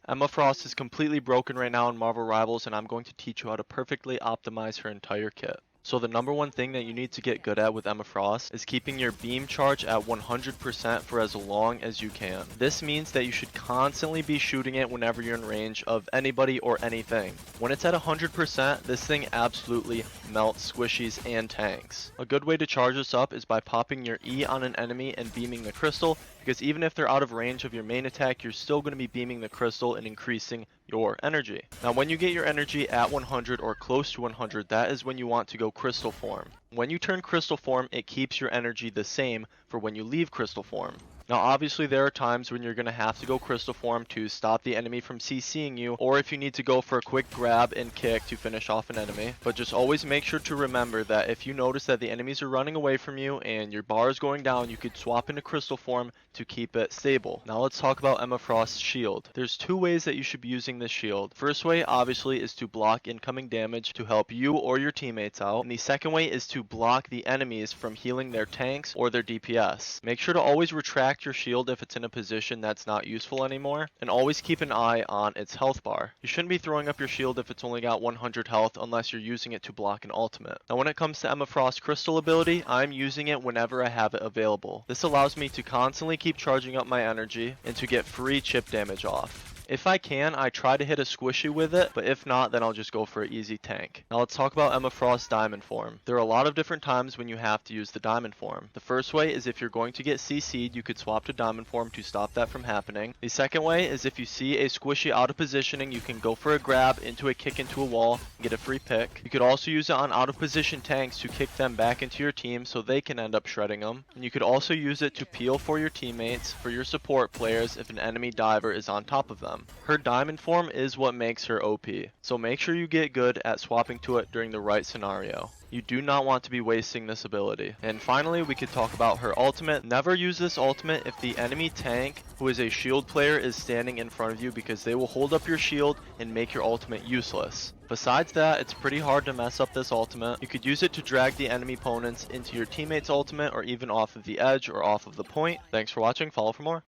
Emma Frost is completely broken right now in Marvel Rivals, and I'm going to teach you how to perfectly optimize her entire kit. So the number one thing that you need to get good at with Emma Frost is keeping your beam charge at 100% for as long as you can. This means that you should constantly be shooting it whenever you're in range of anybody or anything. When it's at 100%, this thing absolutely melts squishies and tanks. A good way to charge this up is by popping your E on an enemy and beaming the crystal, because even if they're out of range of your main attack, you're still going to be beaming the crystal and increasing your energy. Now when you get your energy at 100 or close to 100, that is when you want to go crystal form. When you turn crystal form, it keeps your energy the same for when you leave crystal form. Now obviously there are times when you're going to have to go crystal form to stop the enemy from CCing you, or if you need to go for a quick grab and kick to finish off an enemy. But just always make sure to remember that if you notice that the enemies are running away from you and your bar is going down, you could swap into crystal form to keep it stable. Now let's talk about Emma Frost's shield. There's two ways that you should be using this shield. First way obviously is to block incoming damage to help you or your teammates out, and the second way is to block the enemies from healing their tanks or their DPS. Make sure to always retract your shield if it's in a position that's not useful anymore, and always keep an eye on its health bar. You shouldn't be throwing up your shield if it's only got 100 health unless you're using it to block an ultimate. Now when it comes to Emma Frost crystal ability, I'm using it whenever I have it available. This allows me to constantly keep charging up my energy and to get free chip damage off. If I can, I try to hit a squishy with it, but if not, then I'll just go for an easy tank. Now let's talk about Emma Frost's diamond form. There are a lot of different times when you have to use the diamond form. The first way is if you're going to get CC'd, you could swap to diamond form to stop that from happening. The second way is if you see a squishy out of positioning, you can go for a grab into a kick into a wall and get a free pick. You could also use it on out of position tanks to kick them back into your team so they can end up shredding them. And you could also use it to peel for your teammates, for your support players if an enemy diver is on top of them. Her diamond form is what makes her OP, so make sure you get good at swapping to it during the right scenario. You do not want to be wasting this ability. And finally, we could talk about her ultimate. Never use this ultimate if the enemy tank, who is a shield player, is standing in front of you, because they will hold up your shield and make your ultimate useless. Besides that, it's pretty hard to mess up this ultimate. You could use it to drag the enemy opponents into your teammate's ultimate, or even off of the edge or off of the point. Thanks for watching, follow for more.